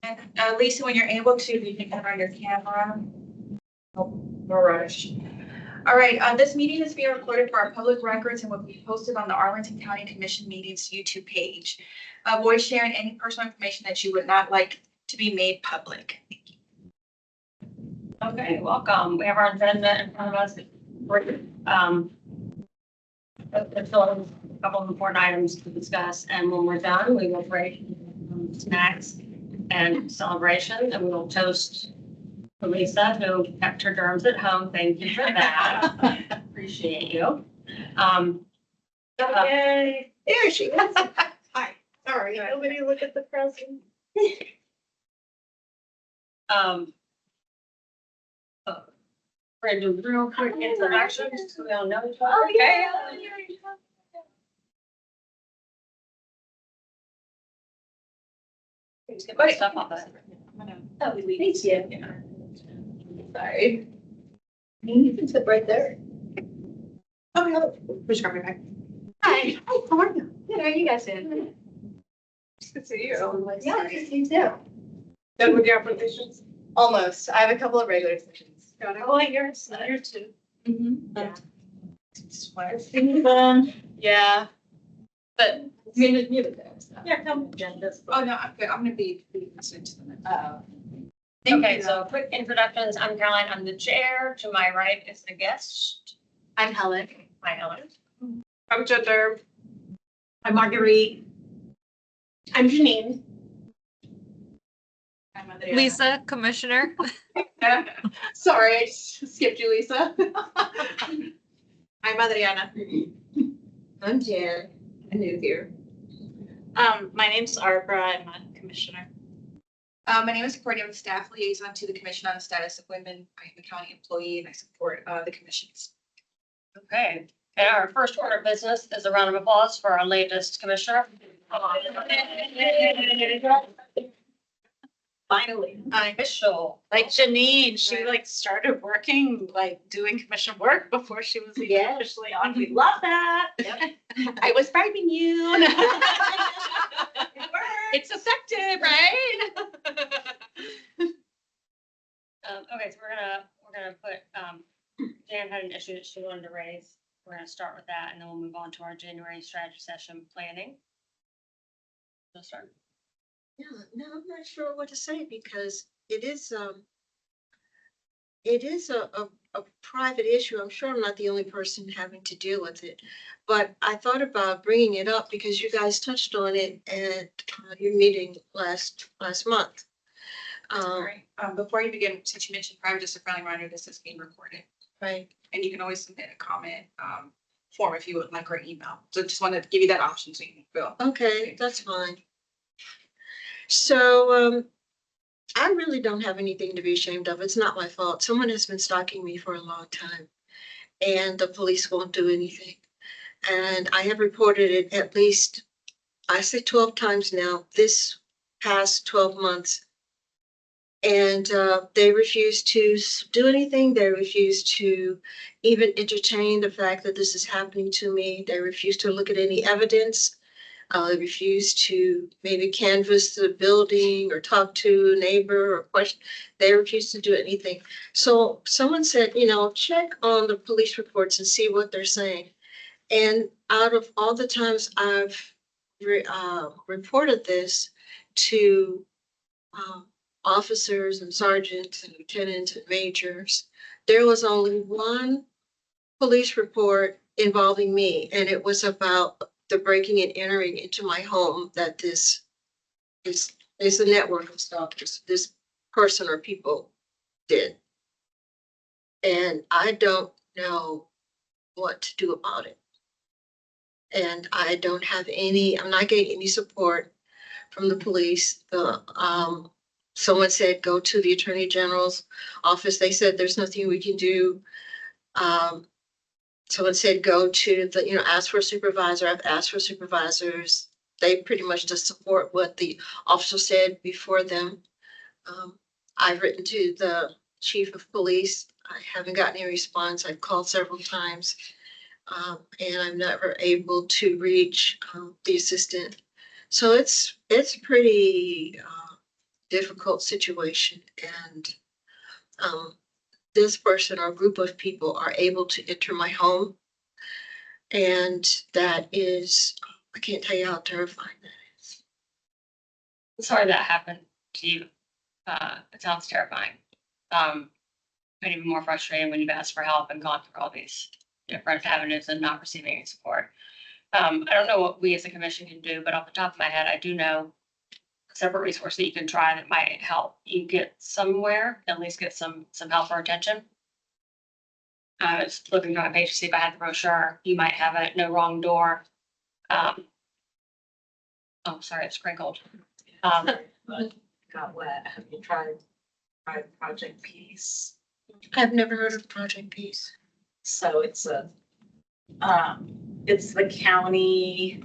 And Lisa, when you're able to, you can turn on your camera. No rush. All right, this meeting is being recorded for our public records and will be posted on the Arlington County Commission Meetings YouTube page. Avoid sharing any personal information that you would not like to be made public. Okay, welcome. We have our agenda in front of us. There's still a couple of important items to discuss, and when we're done, we will break snacks and celebration, and we will toast Lisa, who kept her germs at home. Thank you for that. Appreciate you. Yay. There she is. Hi. Sorry, nobody look at the present. We're gonna do real quick introductions, so we all know each other. Oh, yeah. Just get my stuff off of. Oh, thank you. Sorry. You can sit right there. Oh, no. Where's your camera? Hi. Hi, how are you? Good, how are you guys doing? Good to see you. Yeah, good to see you too. Done with your applications? Almost. I have a couple of regular sessions. Got it. Oh, yours too. Mm-hmm. Yeah. Yeah. Yeah. But I mean, it's muted there. So. Yeah, come. Agendas. Oh, no, I'm good. I'm gonna be listening to them. Okay, so quick introductions. I'm Caroline. I'm the chair. To my right is the guest. I'm Helen. Hi, Ellen. I'm Jinder. I'm Marguerite. I'm Janine. I'm Adriana. Lisa, Commissioner. Sorry, I skipped you, Lisa. I'm Adriana. I'm Jan. I'm new here. My name's Arbra. I'm a commissioner. My name is Courtney. I'm the staff liaison to the Commission on the Status of Women. I am a county employee and I support the commissions. Okay, and our first order of business is a round of applause for our latest commissioner. Finally. Official. Like Janine, she like started working, like doing commission work before she was even Yes. officially on. We love that. Yep. I was bribing you. It's effective, right? Okay, so we're gonna put, Jan had an issue that she wanted to raise. We're gonna start with that and then we'll move on to our January strategy session planning. Let's start. Yeah, no, I'm not sure what to say because it is a private issue. I'm sure I'm not the only person having to deal with it. But I thought about bringing it up because you guys touched on it at your meeting last month. Sorry. Before you begin, since you mentioned private, just a friendly reminder, this is being recorded. Right. And you can always submit a comment form if you would like, or email. So just wanted to give you that option so you can fill. Okay, that's fine. So I really don't have anything to be ashamed of. It's not my fault. Someone has been stalking me for a long time and the police won't do anything. And I have reported it at least, I say 12 times now, this past 12 months. And they refuse to do anything. They refuse to even entertain the fact that this is happening to me. They refuse to look at any evidence. They refuse to maybe canvass the building or talk to a neighbor or question. They refuse to do anything. So someone said, check on the police reports and see what they're saying. And out of all the times I've reported this to officers and sergeants and lieutenants and majors, there was only one police report involving me, and it was about the breaking and entering into my home that this is a network of stalkers, this person or people did. And I don't know what to do about it. And I don't have I'm not getting any support from the police. Someone said, go to the Attorney General's office. They said, there's nothing we can do. Someone said, go to ask for a supervisor. I've asked for supervisors. They pretty much just support what the officer said before them. I've written to the chief of police. I haven't gotten any response. I've called several times. And I'm never able to reach the assistant. So it's pretty difficult situation and this person or group of people are able to enter my home. And that is, I can't tell you how terrifying that is. Sorry that happened to you. It sounds terrifying. And even more frustrating when you've asked for help and gone through all these different avenues and not receiving any support. I don't know what we as a commission can do, but off the top of my head, I do know a separate resource that you can try that might help you get somewhere, at least get some help or attention. I was looking on a page to see if I had the brochure. You might have it. No Wrong Door. Oh, sorry, it's sprinkled. Got wet. Have you tried Project Peace? I've never heard of Project Peace. So it's the county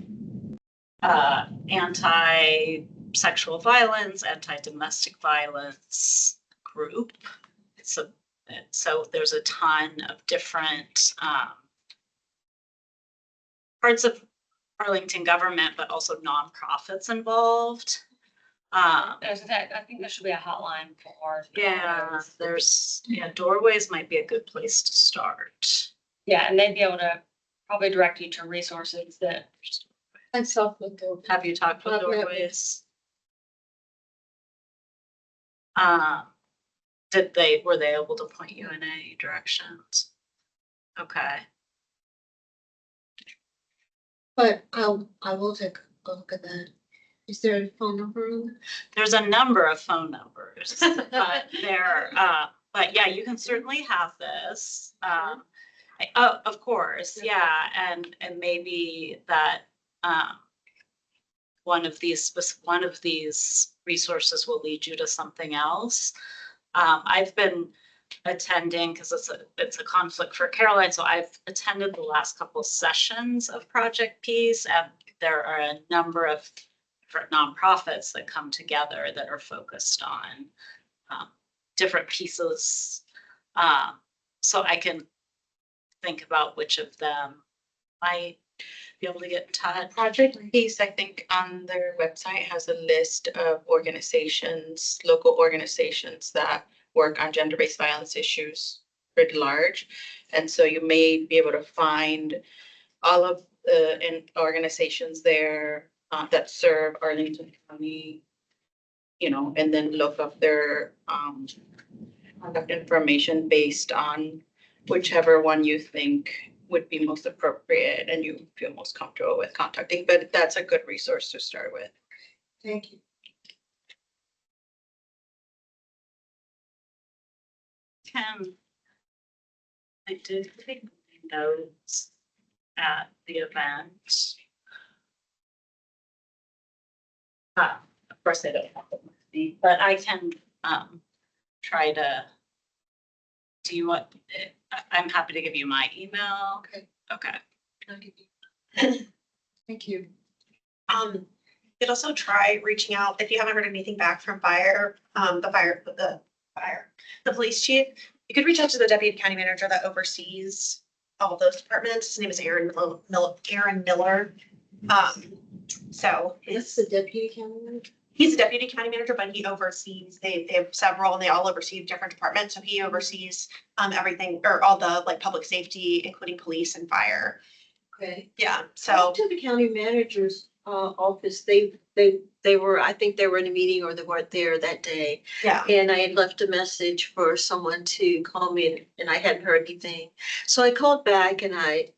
anti-sexual violence, anti-domestic violence group. So there's a ton of different parts of Arlington government, but also nonprofits involved. There's that. I think there should be a hotline for. Doorways might be a good place to start. Yeah, and they'd be able to probably direct you to resources that. I self-looked over. Have you talked with I've met with- Doorways? Were they able to point you in any directions? Okay. But I will take a look at that. Is there a phone number on it? There's a number of phone numbers, but but yeah, you can certainly have this. Of course, yeah, and maybe that one of these resources will lead you to something else. I've been attending because it's a conflict for Caroline, so I've attended the last couple sessions of Project Peace, and there are a number of different nonprofits that come together that are focused on different pieces. So I can think about which of them might be able to get in touch. Project Peace, I think on their website has a list of organizations, local organizations that work on gender-based violence issues writ large. And so you may be able to find all of the organizations there that serve Arlington County, and then look up their contact information based on whichever one you think would be most appropriate and you feel most comfortable with contacting. But that's a good resource to start with. Thank you. I did take notes at the event. Of course, I don't have them with me, but I can try to. Do you want? I'm happy to give you my email. Okay. Okay. I'll give you. Thank you. You could also try reaching out if you haven't heard anything back from the police chief. You could reach out to the deputy county manager that oversees all those departments. His name is Aaron Miller. So That's the deputy county manager? he's a deputy county manager, but he oversees, they have several and they all oversee different departments. So he oversees everything, or all the like public safety, including police and fire. Okay. Yeah, So so to the county manager's office, they were, I think they were in a meeting or they weren't there that day. yeah. And I had left a message for someone to call me and I hadn't heard anything. So I called back and I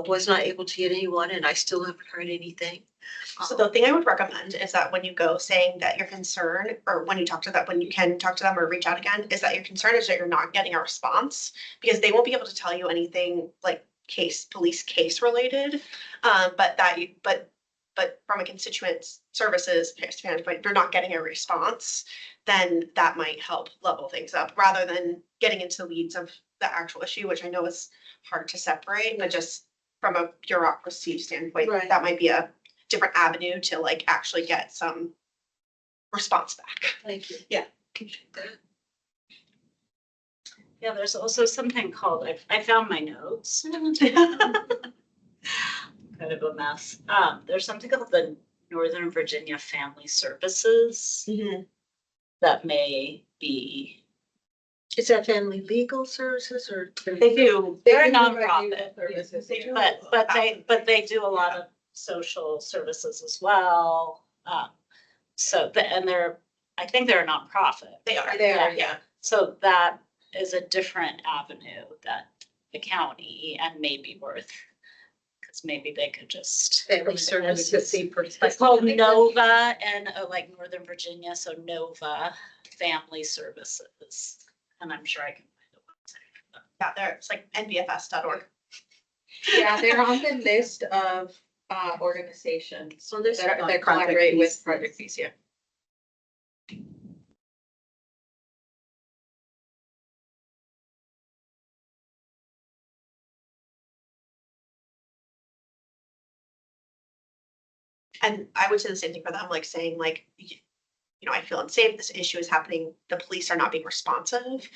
was not able to get anyone and I still haven't heard anything. So the thing I would recommend is that when you go saying that you're concerned, or when you talk to that, when you can talk to them or reach out again, is that your concern is that you're not getting a response, because they won't be able to tell you anything like police case related. But from a constituent services standpoint, you're not getting a response, then that might help level things up rather than getting into the weeds of the actual issue, which I know is hard to separate, but just from a bureaucracy standpoint, Right. that might be a different avenue to like actually get some response back. Thank you. Yeah. Appreciate that. Yeah, there's also something called, I found my notes. Kind of a mess. There's something called the Northern Virginia Family Services. that may be, Is that family legal services or? They do. they're a They do nonprofit, services. They do. but they do a lot of social services as well. And I think they're a nonprofit. They are. They are, Yeah. So that is a different avenue that the county and maybe worth, because maybe they could just. Family services. It's called Nova and like Northern Virginia, so Nova Family Services. And I'm sure I can find a website. Yeah, it's like nvfs.org. Yeah, they're on the list of organizations So this is that like collaborate Project with Peace. Project Peace, yeah. And I would say the same thing for them, like saying like, you know, I feel unsafe, this issue is happening, the police are not being responsive.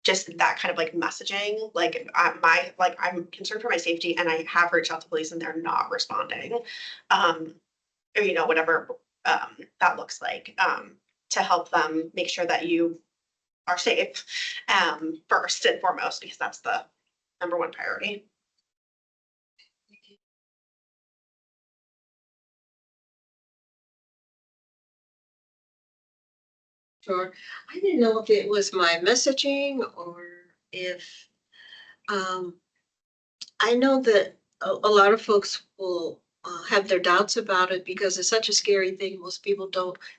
Just that kind of like messaging, like I'm concerned for my safety and I have reached out to police and they're not responding. Or, you know, whatever that looks like, to help them make sure that you are safe, first and foremost, because that's the number one priority. Sure. I didn't know if it was my messaging or if, I know that a lot of folks will have their doubts about it because it's such a scary thing. Most people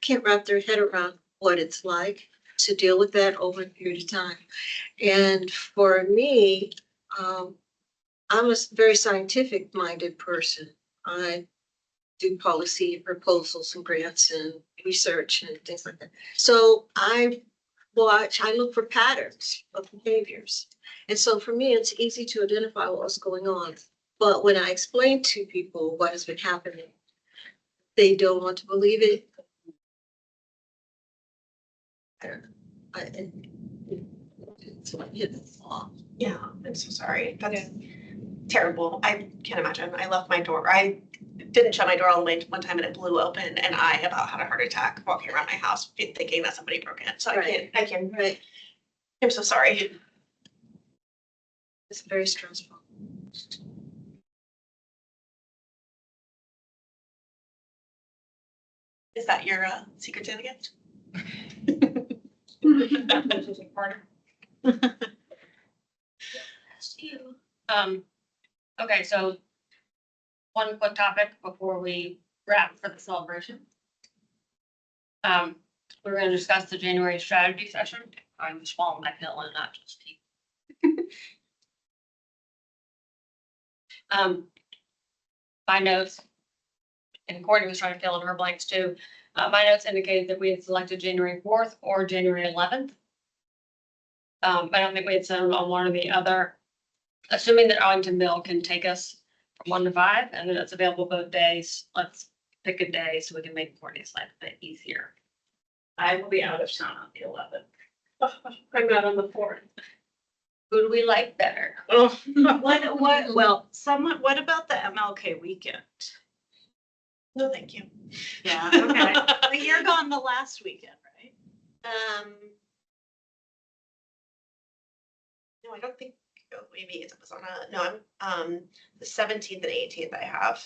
can't wrap their head around what it's like to deal with that over a period of time. And for me, I'm a very scientific minded person. I do policy proposals and grants and research and things like that. So I look for patterns of behaviors. And so for me, it's easy to identify what's going on. But when I explain to people what has been happening, they don't want to believe it. I don't know. It's like, Yeah, I'm so sorry. That's terrible. I can't imagine. I left my door. I didn't shut my door all the way one time and it blew open and I about had a heart attack walking around my house thinking that somebody broke in. So Right. I can't, right. I'm so sorry. It's very stressful. Is that your secret to the gift? Okay, so one quick topic before we wrap for the celebration. We're gonna discuss the January strategy session. I'm swallowing my pill and not just tea. My notes, and Courtney was trying to fill in her blanks too. My notes indicated that we had selected January 4th or January 11th. I don't think we had settled on one or the other. Assuming that Arlington Mill can take us from 1 to 5 and that it's available both days, let's pick a day so we can make Courtney's life a bit easier. I will be out of town on the 11th. I'm not on the 4th. Who do we like better? What about the MLK weekend? No, thank you. Yeah, okay. But you're gone the last weekend, right? No, I don't think, maybe it's on no, I'm, the 17th and 18th I have.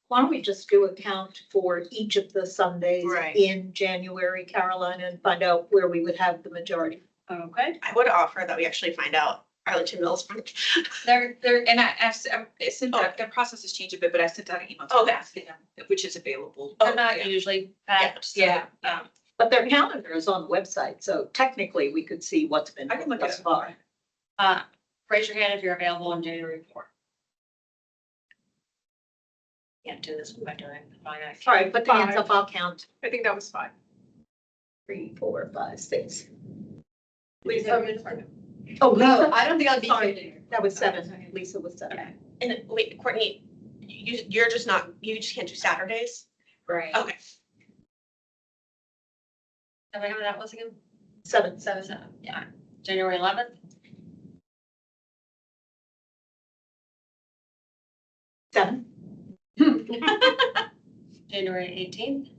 Why don't we just do a count for each of the Sundays Right. in January, Carolina, and find out where we would have the majority? Okay. I would offer that we actually find out Arlington Mills. And I sent out, the process has changed a bit, but I sent out an email to Okay. them asking them which is available. They're not usually packed. so, Yeah. But their calendar is on the website, so technically we could see what's been I can look done at thus it. far. Raise your hand if you're available on January 4th. Can't do this by doing. All right, put the hands up, I'll count. I think that was fine. 3, 4, 5, 6. Lisa, Oh, Lisa, I don't think I'll be sorry, here. that was 7. Lisa was 7. And wait, Courtney, you just can't do Saturdays? Right. Okay. Tell me how that was again? 7. 7, yeah. January 11th, 7. January 18th,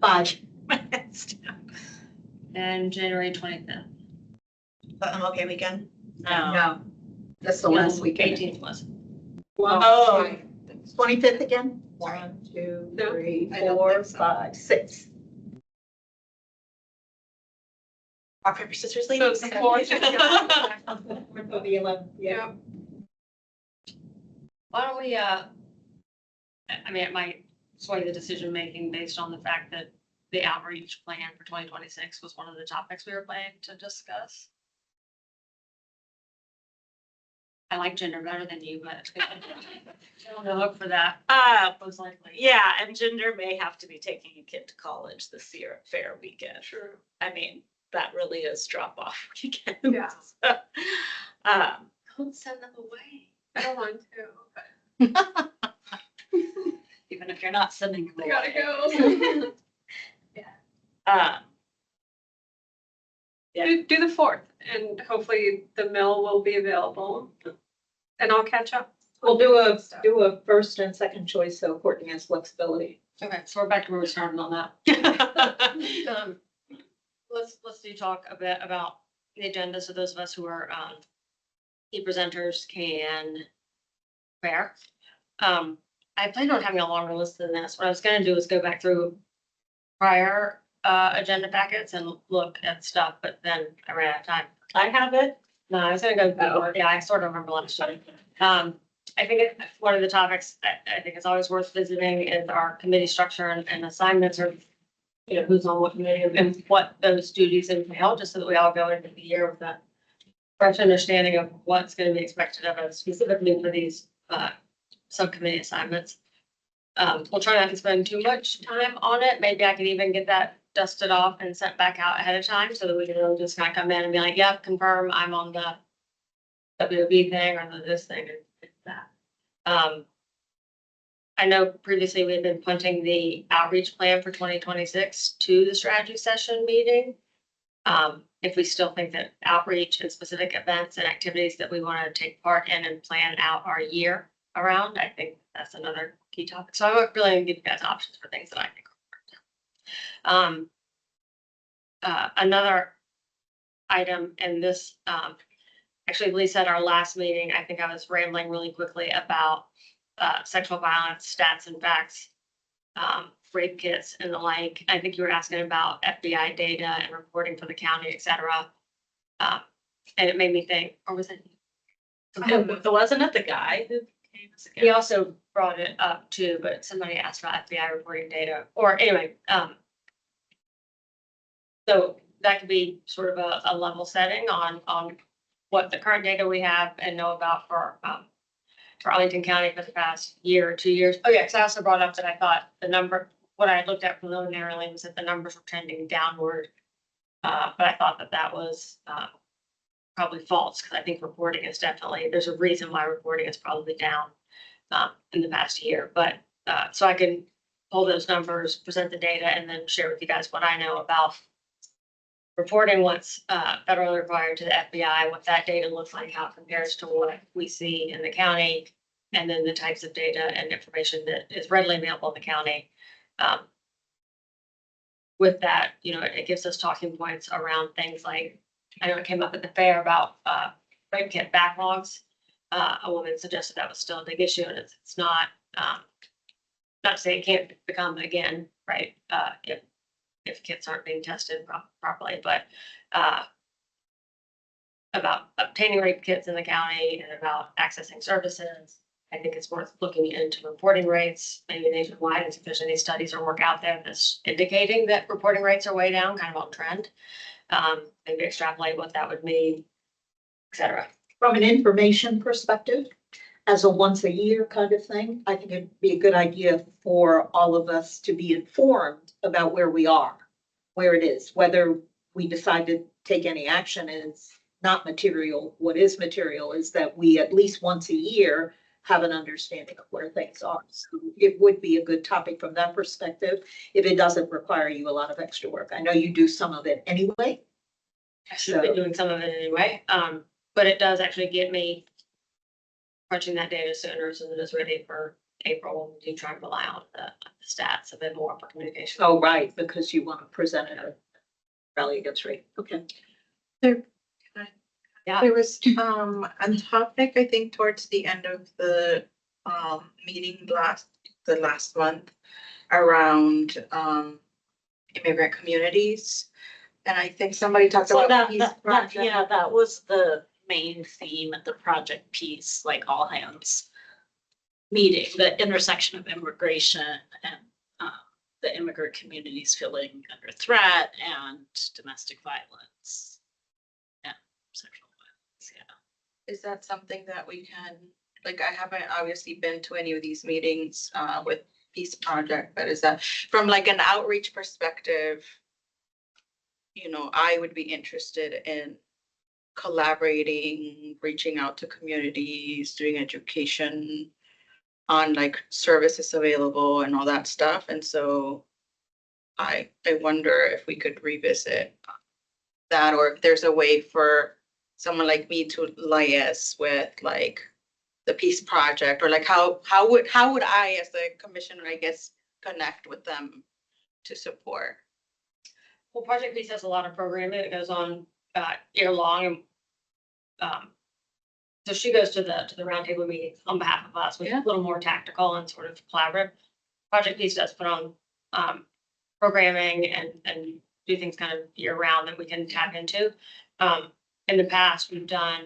5. And January 25th. The MLK weekend. No. That's the last weekend. 18th was. Oh. 25th again? 1, 2, 3, I don't 4, think so. 5, 6. Rock, paper, scissors, So ladies. it's the fourth. Of the 11th, yeah. Why don't we, I mean, it might sway the decision making based on the fact that the outreach plan for 2026 was one of the topics we were planning to discuss. I like gender better than you, but I don't know, look for that, most likely. Yeah, and Ginger may have to be taking a kid to college this year, fair weekend. True. I mean, that really is drop off weekend. Yeah. So, don't send them away. I don't want to, but Even if you're not sending them I away. gotta go. Um, Yeah. Do the fourth, and hopefully the mill will be available. And I'll catch up. We'll do a first and second choice, so Courtney has flexibility. Okay, so we're back to where we started on that. Let's do talk a bit about the agenda, so those of us who are, key presenters can prepare. I plan on having a longer list than this. What I was gonna do is go back through prior, agenda packets and look at stuff, but then I ran out of time. I have it. No, I was gonna go, yeah, I sort of remember last time. I think one of the topics I think is always worth visiting is our committee structure and assignments, or, you know, who's on what committee and what those duties entail, just so that we all go into the year with a fresh understanding of what's gonna be expected of us specifically for these, subcommittee assignments. We'll try not to spend too much time on it. Maybe I could even get that dusted off and sent back out ahead of time so that we can really just kind of come in and be like, yep, confirm I'm on the WB thing or this thing or that. I know previously we had been punting the outreach plan for 2026 to the strategy session meeting. If we still think that outreach and specific events and activities that we want to take part in and plan out our year around, I think that's another key topic. So I would really give you guys options for things that I think are important. Another item in this, actually Lisa at our last meeting, I think I was rambling really quickly about sexual violence stats and facts, rape kits and the like. I think you were asking about FBI data and reporting for the county, et cetera. And it made me think, or was it? Wasn't it the guy who came as a He guest? also brought it up too, but somebody asked about FBI reporting data, or anyway, so that could be sort of a level setting on what the current data we have and know about for Arlington County for the past year or 2 years. Oh yeah, because I also brought up that I thought the number, what I had looked at preliminarily was that the numbers were trending downward. But I thought that that was probably false, because I think reporting is definitely, there's a reason why reporting is probably down in the past year. But so I can pull those numbers, present the data, and then share with you guys what I know about reporting what's federally required to the FBI, what that data looks like, how it compares to what we see in the county, and then the types of data and information that is readily available in the county. With that, you know, it gives us talking points around things like, I know it came up at the fair about rape kit backlogs. A woman suggested that was still a big issue, and it's not, not to say it can't become again, right? If kits aren't being tested properly, but about obtaining rape kits in the county and about accessing services. I think it's worth looking into reporting rates, maybe nationwide, and if there's any studies or work out there that's indicating that reporting rates are way down, kind of on trend. Maybe extrapolate what that would mean, et cetera. From an information perspective, as a once a year kind of thing, I think it'd be a good idea for all of us to be informed about where we are, where it is, whether we decide to take any action is not material. What is material is that we at least once a year have an understanding of where things are. So it would be a good topic from that perspective, if it doesn't require you a lot of extra work. I know you do some of it anyway. I should have been doing some of it anyway, but it does actually get me crunching that data sooner so that it's ready for April when we do try and rely on the stats a bit more for communication. Oh, right, because you want to present it at rally against rape. Okay. Yeah. There was, a topic, I think, towards the end of the, meeting the last month around, immigrant communities. And I think somebody talked So about. that was the main theme at the project piece, like all hands meeting, the intersection of immigration and the immigrant communities feeling under threat and domestic violence and sexual violence. Yeah. Is that something that we can, like, I haven't obviously been to any of these meetings, with Peace Project, but is that from like an outreach perspective? You know, I would be interested in collaborating, reaching out to communities, doing education on like services available and all that stuff. And so I wonder if we could revisit that, or if there's a way for someone like me to liaise with like the Peace Project, or like how would I as a commissioner, I guess, connect with them to support? Well, Project Peace has a lot of programming that goes on year long, and so she goes to the roundtable meetings on behalf of us, which is a little more tactical and sort of collaborative. Project Peace does put on programming and do things kind of year round that we can tap into. In the past, we've done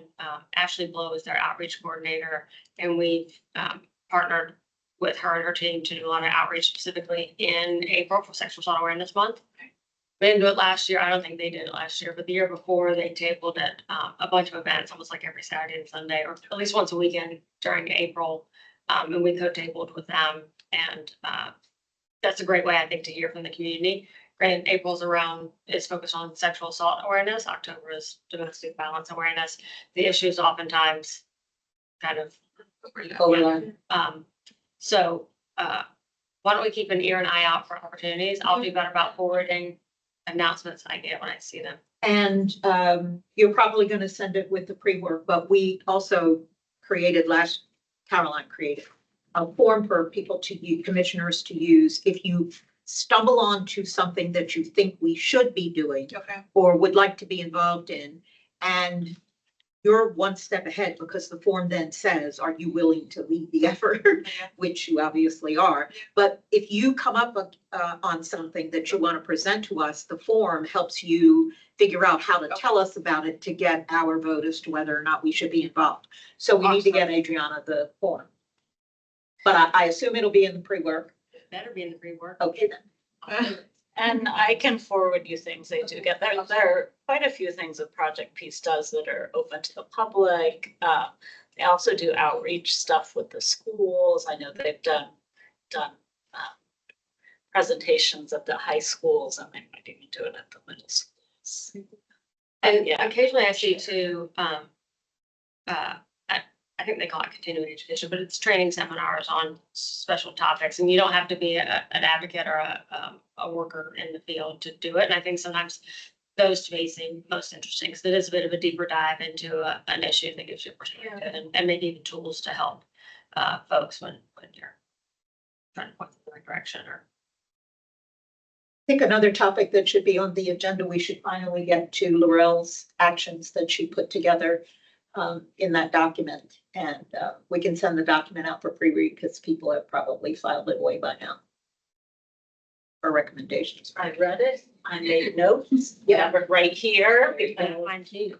Ashley Blow is their outreach coordinator, and we've partnered with her and her team to do a lot of outreach specifically in April for Sexual Assault Awareness Month. We didn't do it last year. I don't think they did it last year, but the year before they tabled it, a bunch of events, almost like every Saturday and Sunday, or at least once a weekend during April. And we co-tabled with them. And that's a great way, I think, to hear from the community. Granted, April's is focused on sexual assault awareness. October is domestic violence awareness. The issues oftentimes kind of overlap. So why don't we keep an ear and eye out for opportunities? I'll do better about forwarding announcements I get when I see them. And you're probably going to send it with the pre-work, but we also Caroline created a form for people to use, commissioners to use if you stumble onto something that you think we should be doing Okay. or would like to be involved in, and you're one step ahead because the form then says, are you willing to lead the effort? Which you obviously are. But if you come up on something that you want to present to us, the form helps you figure out how to tell us about it to get our vote as to whether or not we should be involved. So we need to get Adriana the form. But I assume it'll be in the pre-work. It better be in the pre-work. Okay then. And I can forward you things they do get. There are quite a few things that Project Peace does that are open to the public. They also do outreach stuff with the schools. I know they've done presentations at the high schools, and they might even do it at the middle schools. And Yeah. occasionally I see too, I think they call it continuing education, but it's training seminars on special topics, and you don't have to be an advocate or a worker in the field to do it. And I think sometimes those to me seem most interesting because it is a bit of a deeper dive into an issue that gives you a perspective and maybe even tools to help folks when you're trying to point in the right direction. Or I think another topic that should be on the agenda, we should finally get to Laurel's actions that she put together in that document. And we can send the document out for pre-read because people have probably filed it away by now. For recommendations. I read it. I made notes. Yeah, but right here because mine too.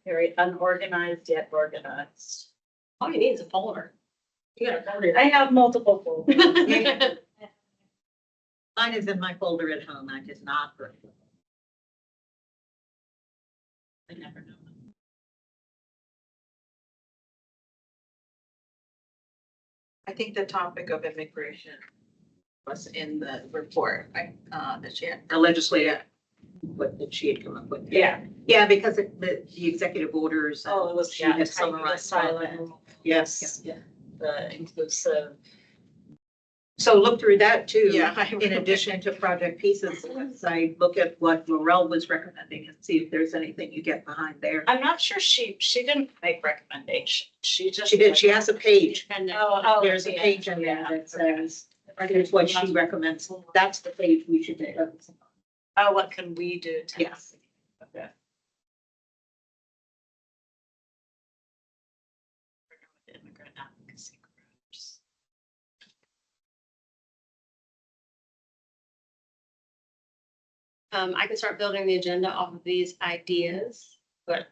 very unorganized yet organized. All you need is a folder. You got a folder. I have multiple folders. Mine is in my folder at home. I did not. I never know. I think the topic of immigration was in the report, that she had. The legislature, what that she had come up with. Yeah. Yeah, because the executive orders. Oh, it was, she yeah, had tightening the summarized all that. asylum. Yes. The inclusive So look through that too. Yeah, I In will. addition to project pieces, as I look at what Laurel was recommending and see if there's anything you get behind there. I'm not sure she didn't make recommendation. She just. She did, she has a page. And Oh, There's a yeah. page in there that Okay. says, here's what she recommends. That's the page we should take. Oh, what can we do to? Yes. Okay. Immigrant advocacy groups. I can start building the agenda off of these ideas, but,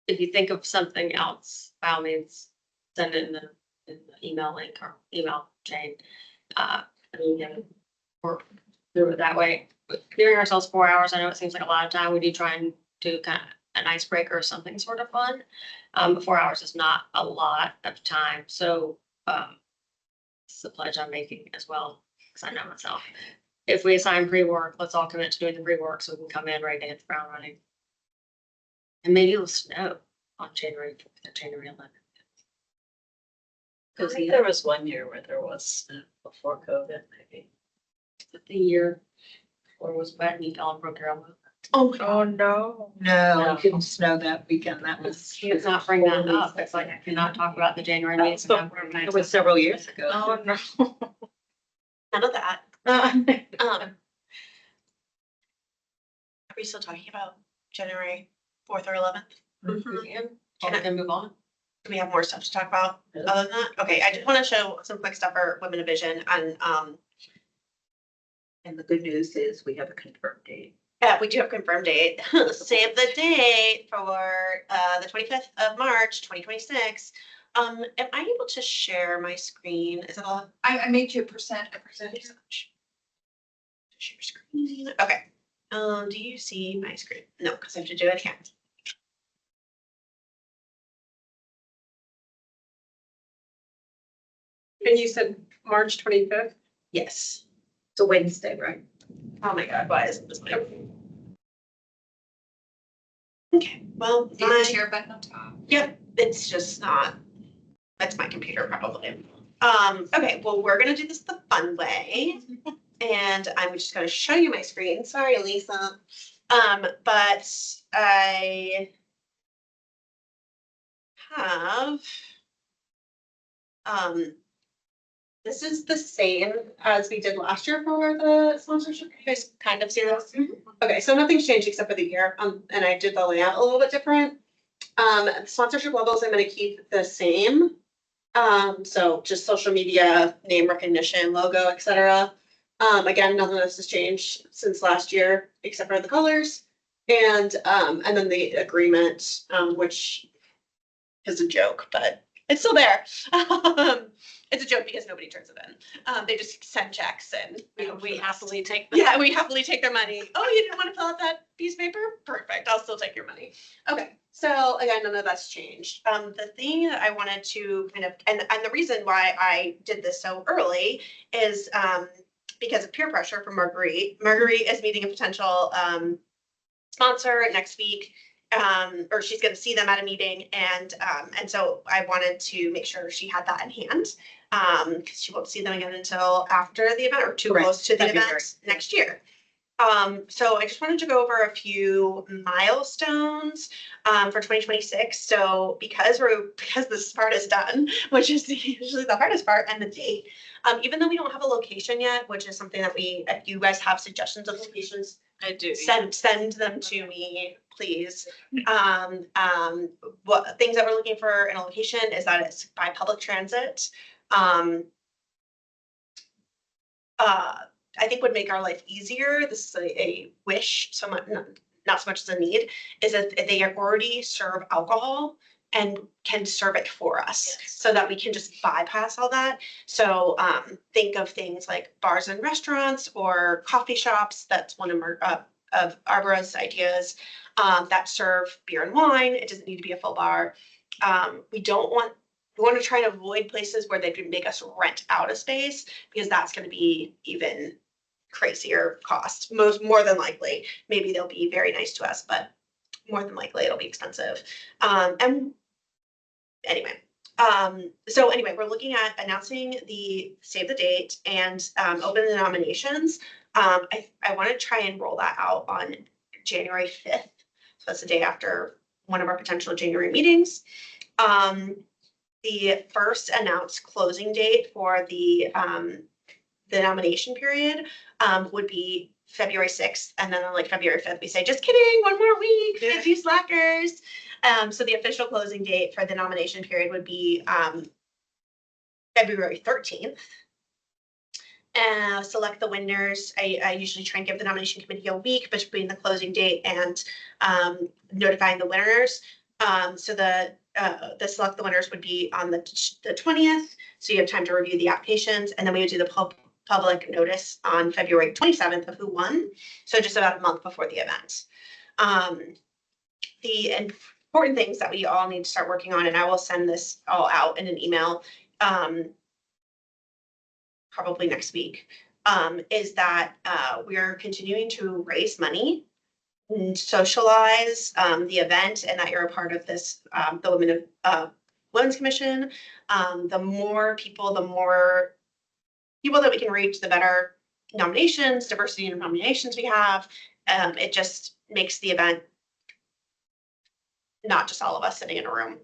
if you think of something else, by all means, send it in the email link or email chain. And we can work through it that way. But giving ourselves 4 hours, I know it seems like a lot of time. We do try and do kind of an icebreaker or something sort of fun. But 4 hours is not a lot of time, so, it's a pledge I'm making as well, because I know myself. If we assign pre-work, let's all commit to doing the pre-work so we can come in ready to hit the ground running. And maybe it'll snow on January 4th or January 11th. I think there was one year where there was before COVID, maybe. The year or was wet and you fell and broke your elbow. Oh, my God. Oh, no. No, it didn't snow that weekend. That was. Let's not bring that up. It's like I cannot talk about the January meetings. It was several years ago. Oh, no. None of that. Are we still talking about January 4th or 11th? Can I move on? Do we have more stuff to talk about other than that? Okay, I just want to show some quick stuff for Women of Vision and, And the good news is we have a confirmed date. yeah, we do have a confirmed date. Save the date for the 25th of March, 2026. Am I able to share my screen? Is it all? I made you a percentage. Share screen. Okay. Do you see my screen? No, because I have to do it again. And you said March 25th? Yes. It's a Wednesday, right? Oh my God, why isn't this like? Okay, well, See the my, share button on top. yep, it's just not, that's my computer probably. Okay, well, we're gonna do this the fun way. And I'm just gonna show you my screen. Sorry, Lisa. But I have, this is the same as we did last year for the sponsorship. You guys kind of see this? Okay, so nothing's changed except for the year, and I did the layout a little bit different. Sponsorship levels, I'm gonna keep the same. So just social media, name recognition, logo, etc. Again, none of this has changed since last year, except for the colors. And then the agreement, which is a joke, but it's still there. It's a joke because nobody turns it in. They just send checks and We happily take. yeah, we happily take their money. Oh, you didn't want to fill out that piece of paper? Perfect, I'll still take your money. Okay, so again, none of that's changed. The thing that I wanted to kind of, and the reason why I did this so early is because of peer pressure from Marguerite. Marguerite is meeting a potential sponsor next week. Or she's gonna see them at a meeting, and so I wanted to make sure she had that in hand. Because she won't see them again until after the event or too Correct. close to the February. event next year. So I just wanted to go over a few milestones for 2026. So because this part is done, which is usually the hardest part, and the date. Even though we don't have a location yet, which is something that if you guys have suggestions of locations, I do. send them to me, please. What things that we're looking for in a location is that it's by public transit. I think would make our life easier. This is a wish, so much, not so much as a need, is that they already serve alcohol and can serve it for us so that we can just bypass all that. So think of things like bars and restaurants or coffee shops. That's one of Arbara's ideas that serve beer and wine. It doesn't need to be a full bar. We want to try to avoid places where they could make us rent out a space, because that's going to be even crazier cost. More than likely, maybe they'll be very nice to us, but more than likely it'll be expensive. And anyway, So anyway, we're looking at announcing the save the date and open the nominations. I want to try and roll that out on January 5th. So that's the day after one of our potential January meetings. The first announced closing date for the nomination period would be February 6th. And then on like February 5th, we say, just kidding, one more week, if you slackers. So the official closing date for the nomination period would be February 13th. Select the winners. I usually try and give the nomination committee a week between the closing date and notifying the winners. So the select the winners would be on the 20th. So you have time to review the applications, and then we would do the public notice on February 27th of who won. So just about a month before the event. The important things that we all need to start working on, and I will send this all out in an email probably next week, is that we're continuing to raise money and socialize the event, and that you're a part of this, the Women's Commission. The more people that we can reach, the better diversity in nominations we have. It just makes the event not just all of us sitting in a room.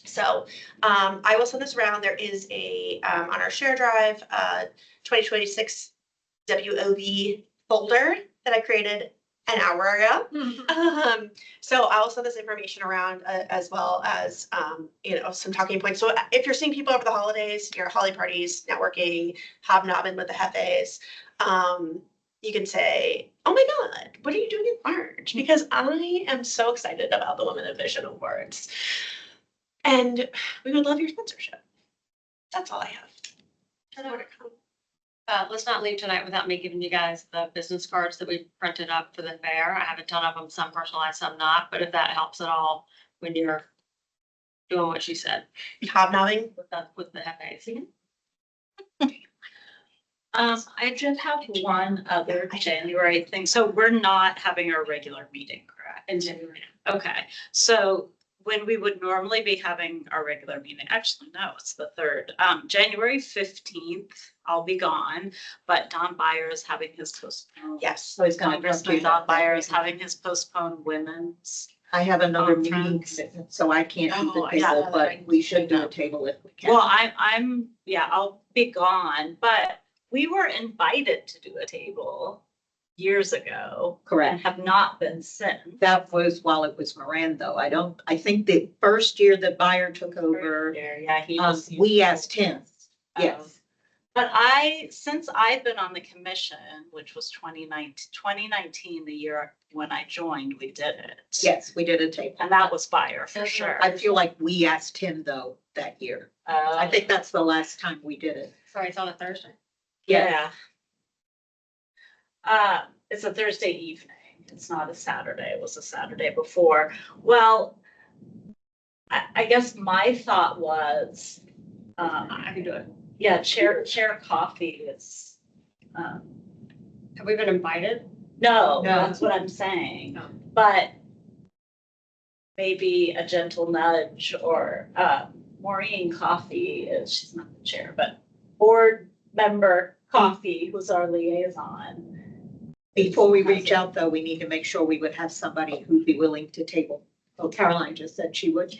So I will send this around. There is on our share drive, 2026 WOV folder that I created an hour ago. So I will send this information around as well as, some talking points. So if you're seeing people over the holidays, your holiday parties, networking, hobnobbing with the hefes, you can say, oh my God, what are you doing in March? Because I am so excited about the Women of Vision Awards. And we would love your sponsorship. That's all I have. Let's not leave tonight without me giving you guys the business cards that we printed up for the fair. I have a ton of them, some personalized, some not, but if that helps at all when you're doing what she said Hobnobbing. with the hefes. I did have one other January thing. So we're not having our regular meeting, correct? In January. Okay, so when we would normally be having our regular meeting, actually, no, it's the 3rd. January 15th, I'll be gone, but Don Byer is having his postponed. Yes. So he's gonna Congressman Don Byer is having his postponed women's. I have another meeting Conference. commitment, so I can't do Oh, the yeah, table, that's but right. we should do a table if we can. Well, I'll be gone, but we were invited to do a table years ago and Correct. have not been since. That was while it was Miranda. I think the first year that Bayer took over, Yeah, he was. we asked him. Yes. But since I've been on the commission, which was 2019, the year when I joined, we did it. Yes, we did a table. And that was fire for sure. I feel like we asked him though that year. I think that's the last time we did it. Sorry, it's on a Thursday. Yeah. It's a Thursday evening. It's not a Saturday. It was a Saturday before. Well, I guess my thought was, I can do it. yeah, chair coffee is, Have we been invited? no, No. that's what I'm saying. No. But maybe a gentle nudge or, Maureen Coffee she's not the chair, but board member Coffee, who's our liaison. Before we reach out though, we need to make sure we would have somebody who'd be willing to table. Oh, Caroline just said she would.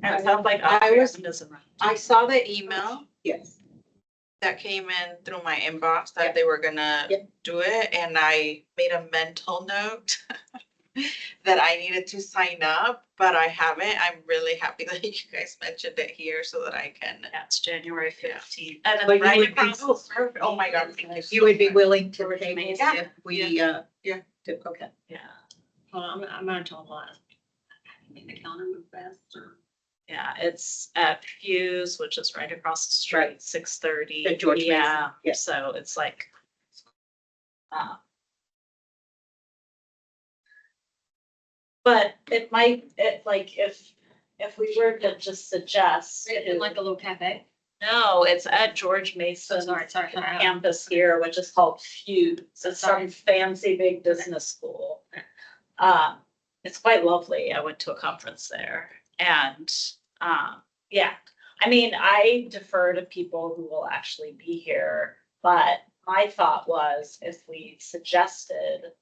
And it sounds like. I saw the email Yes. that came in through my inbox that they were gonna Yep. do it, and I made a mental note that I needed to sign up, but I haven't. I'm really happy that you guys mentioned it here so that I can. Yeah, it's January Yeah. 15th. And But it's you right would be- across. Oh my God, thank you. You would be willing to George table Mason. if we, Yeah. did, okay. Yeah, Hold on, I'm gonna tell the last. Make the calendar move fast. yeah, it's at Fuse, which is right across the street, Right. 6:30. At George Mason, Yeah, yeah. so it's like. But it might, if we were to just suggest. In like a little cafe. No, it's at George Mason. Sorry. Campus here, which is called Fuse. It's some fancy big business school. It's quite lovely. I went to a conference there and, yeah, I mean, I defer to people who will actually be here, but my thought was if we suggested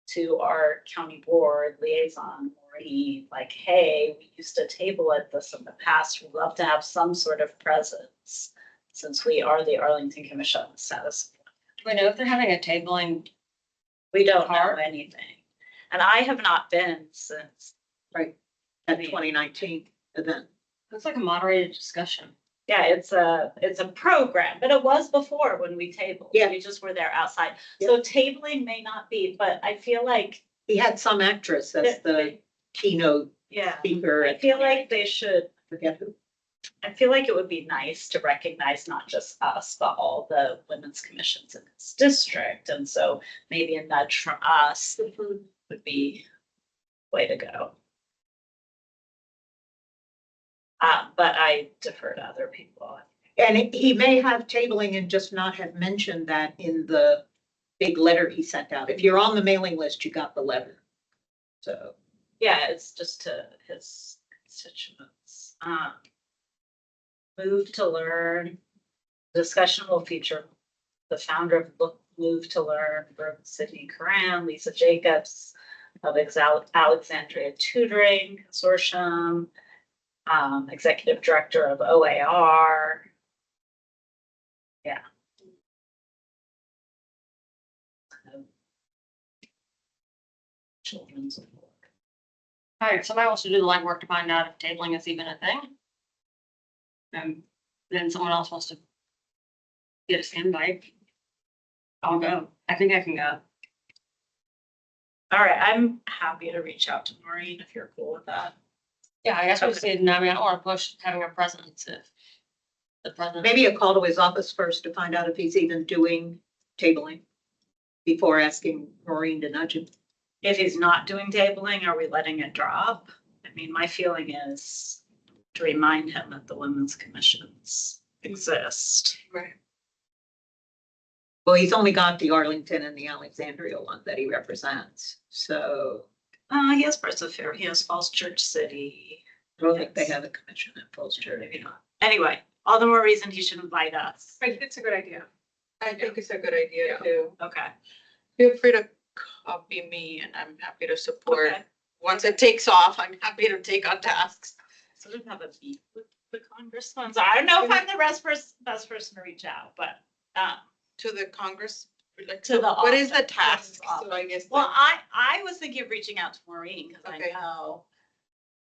to our county board liaison, Maureen, like, hey, we used to table at this in the past. We'd love to have some sort of presence since we are the Arlington Commission on Status. Do we know if they're having a tabling? We don't know Part. anything. And I have not been since, At 2019 event. It's like a moderated discussion. yeah, it's a program, but it was before when we tabled. Yeah. We just were there outside. So tabling may not be, but I feel like, He had some actress as the keynote yeah, speaker. I feel like they should, Forget who. I feel like it would be nice to recognize not just us, but all the women's commissions in this district. And so maybe a nudge from us would be way to go. But I defer to other people. And he may have tabling and just not have mentioned that in the big letter he sent out. If you're on the mailing list, you got the letter. So, Yeah, it's just to his constituents. Move to Learn. Discussion will feature the founder of Move to Learn, Sydney Coran, Lisa Jacobs of Alexandria Tutoring Consortium, executive director of OAR. Yeah. Children's support. All right, somebody wants to do the legwork to find out if tabling is even a thing. And then someone else wants to get a standby. I'll go. I think I can go. All right, I'm happy to reach out to Maureen if you're cool with that. Yeah, I guess we Okay. just need, I mean, I don't want to push having a presence if the president. maybe a call to his office first to find out if he's even doing tabling before asking Maureen to nudge him. If he's not doing tabling, are we letting it drop? I mean, my feeling is to remind him that the women's commissions exist. Right. Well, he's only got the Arlington and the Alexandria one that he represents. So He has Persephone, he has Falls Church City. I don't think they have a commission at Falls Church. Maybe not. Anyway, all the more reason he should invite us. I think it's a good idea. I think it's a good idea too. Okay. Feel free to copy me and I'm happy to support. Okay. Once it takes off, I'm happy to take on tasks. Sort of have a beef with the congressman. So I don't know if I'm the best person to reach out, but, To the Congress, like, To the what is the office, task? office. So I guess. well, like- I was thinking of reaching out to Maureen because Okay. I know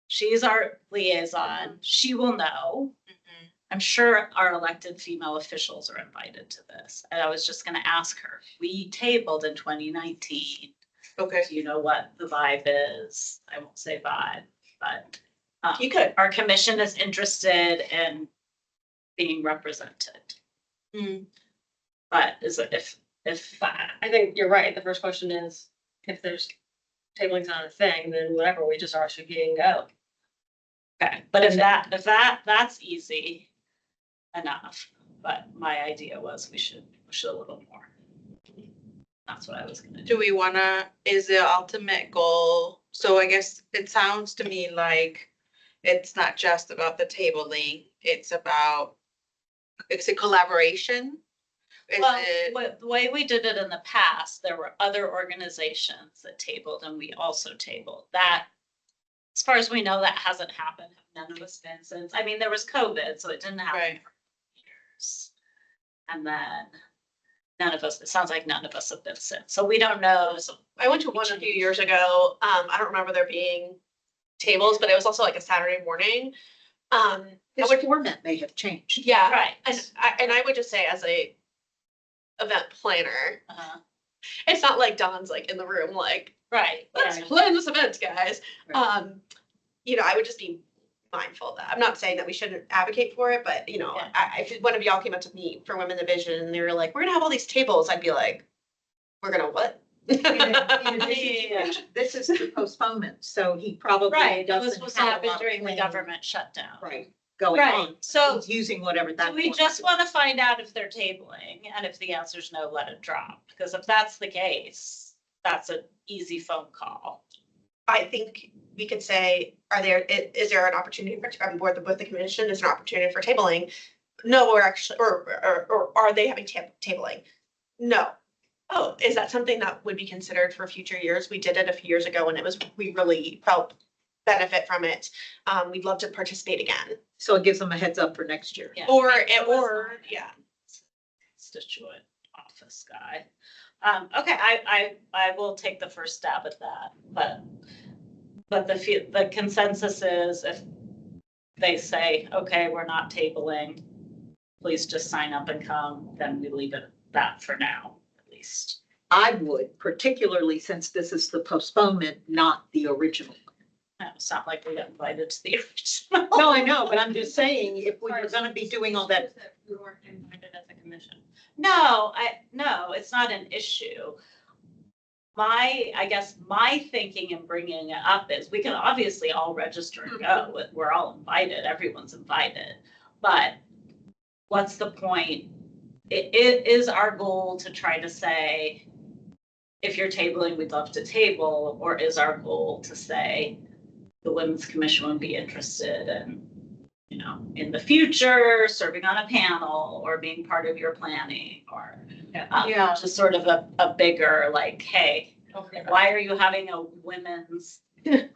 she's our liaison. She will know. Mhm. I'm sure our elected female officials are invited to this. And I was just gonna ask her, we tabled in 2019. Okay, Do you know what the vibe is? I won't say vibe, but You could. our commission is interested in being represented. Mm. But is it if I think you're right. The first question is if there's tabling's not a thing, then whatever, we just RSVP and go. okay, but if that's easy enough, but my idea was we should push it a little more. That's what I was gonna do. do we wanna, is the ultimate goal, so I guess it sounds to me like it's not just about the tabling, it's about, it's a collaboration? Is Well, it, the way we did it in the past, there were other organizations that tabled and we also tabled. That, as far as we know, that hasn't happened. None of us been since. I mean, there was COVID, so it didn't happen Right. for years. And then none of us, it sounds like none of us have been since. So we don't know. So I went to one a few years ago. I don't remember there being tables, but it was also like a Saturday morning. His format may have changed. Yeah, Right. and I would just say as a event planner, it's not like Don's like in the room like, Right. let's Yeah. plan this event, guys. Right. I would just be mindful of that. I'm not saying that we shouldn't advocate for it, but Yeah. if one of y'all came up to me for Women Division and they were like, we're gonna have all these tables, I'd be like, we're gonna what? Yeah. This is the postponement, so he probably Right. It was doesn't supposed to have a happen lot during the planned, government shutdown. Right, going on. Right. So He's using whatever that. do we format just is. want to find out if they're tabling, and if the answer is no, let it drop? Because if that's the case, that's an easy phone call. I think we could say, is there an opportunity for, on board with the commission, is there an opportunity for tabling? No, we're actually, or are they having tabling? No. Oh, is that something that would be considered for future years? We did it a few years ago and we really felt benefit from it. We'd love to participate again. So it gives them a heads up for next year. Yeah. Or, yeah. Constituent office guy. Okay, I will take the first stab at that, but the consensus is if they say, okay, we're not tabling, please just sign up and come, then we leave it at that for now, at least. I would, particularly since this is the postponement, not the original. It's not like we got invited to the original. No, I know, but I'm just saying, if we were gonna be doing all that, We weren't invited as a commission. No, it's not an issue. I guess my thinking in bringing it up is we can obviously all register and go. We're all invited, everyone's invited. But what's the point? It is our goal to try to say, if you're tabling, we'd love to table, or is our goal to say the Women's Commission would be interested in, in the future, serving on a panel or being part of your planning or just sort of a bigger like, hey, why are you having a women's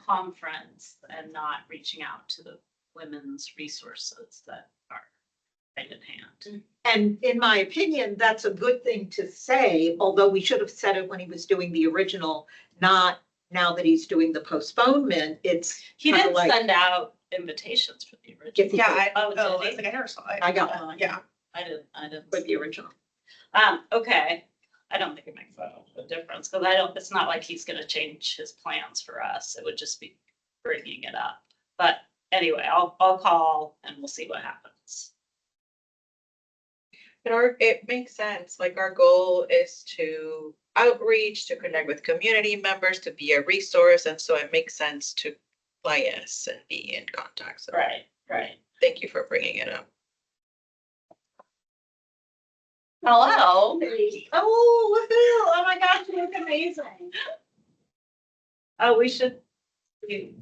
conference and not reaching out to the women's resources that are right at hand? and in my opinion, that's a good thing to say, although we should have said it when he was doing the original, not now that he's doing the postponement. He kinda did like- send out invitations for the original. If he Yeah, did, Oh, did I he? think I never saw it. I got one. Yeah. I didn't. with the original. Okay. I don't think it makes a difference because it's not like he's gonna change his plans for us. It would just be bringing it up. But anyway, I'll call and we'll see what happens. And it makes sense, like our goal is to outreach, to connect with community members, to be a resource, and so it makes sense to bias and be in contact. So Right. thank you for bringing it up. Hello. Oh, woohoo. Oh my gosh, you look amazing. Oh, we should see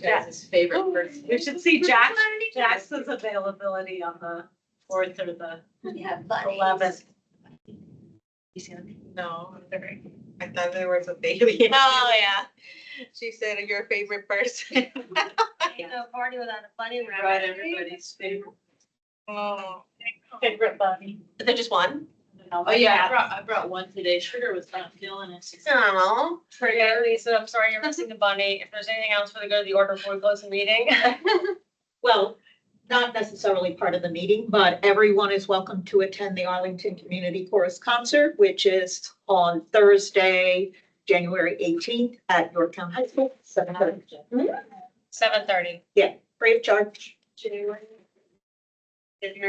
Jack's favorite person. We should see Jackson's availability on the 4th or the 11th. You see them? No, I thought there was a baby. Oh, yeah. She said your favorite person. No party without a bunny Right, rabbit. everybody's favorite Oh, bunny. Is there just one? Oh, I brought one today. Sugar was not feeling it. Oh. Okay, Lisa, I'm sorry you're missing the bunny. If there's anything else for the good of the order before we close the meeting. Well, not necessarily part of the meeting, but everyone is welcome to attend the Arlington Community Chorus Concert, which is on Thursday, January 18th at Yorktown High School, 7:30. 7:30. Free of charge. January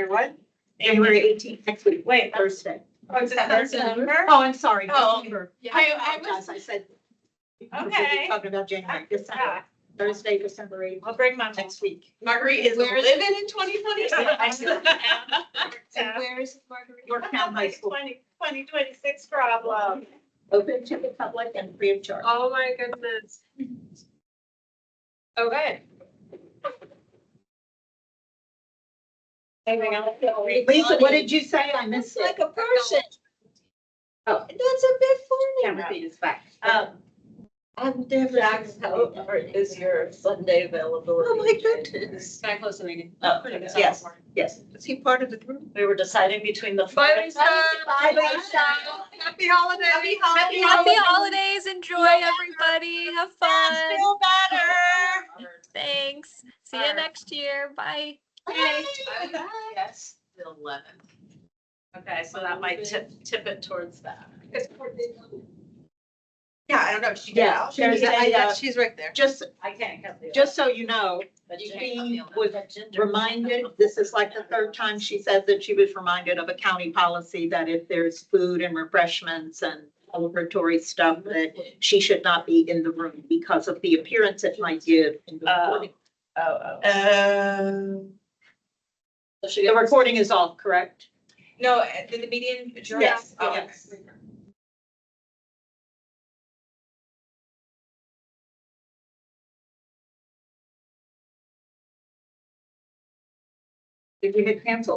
what? January 18th, next week. Wait, Thursday. Oh, it's December? Oh, I'm sorry. Oh. December. I Apologize, I said. Okay. Talking about January, December, Yeah. Thursday, December 8th, I'll bring my next week. Marguerite is living in 2026. And where is Marguerite? Yorktown High School. 2026 problem. Open to the public and free of charge. Oh, my goodness. Okay. Anything else? Lisa, what did you say? I missed it. Like a person. Oh, That's a bit funny. everything is back. I'm never. Is your Sunday availability? Oh, my goodness. Can I close the meeting? Oh, Yes, yes. Is he part of the group? we were deciding between the. Bye, Lisa. Bye, Lisa. Happy holidays. Happy Happy holidays. Enjoy, everybody. Have fun. Feel better. Thanks. See you next year. Bye. Yes, the 11th. Okay, so that might tip it towards that. Yeah, I don't know. She Yeah, did. she's right there. Just, I can't come. just so you know, she was reminded, this is like the third time she said that she was reminded of a county policy that if there's food and refreshments and celebratory stuff, that she should not be in the room because of the appearance it might give in the recording. The recording is off, correct? No, did the meeting adjourn? Yes, Oh, yes. okay. Did you hit cancel?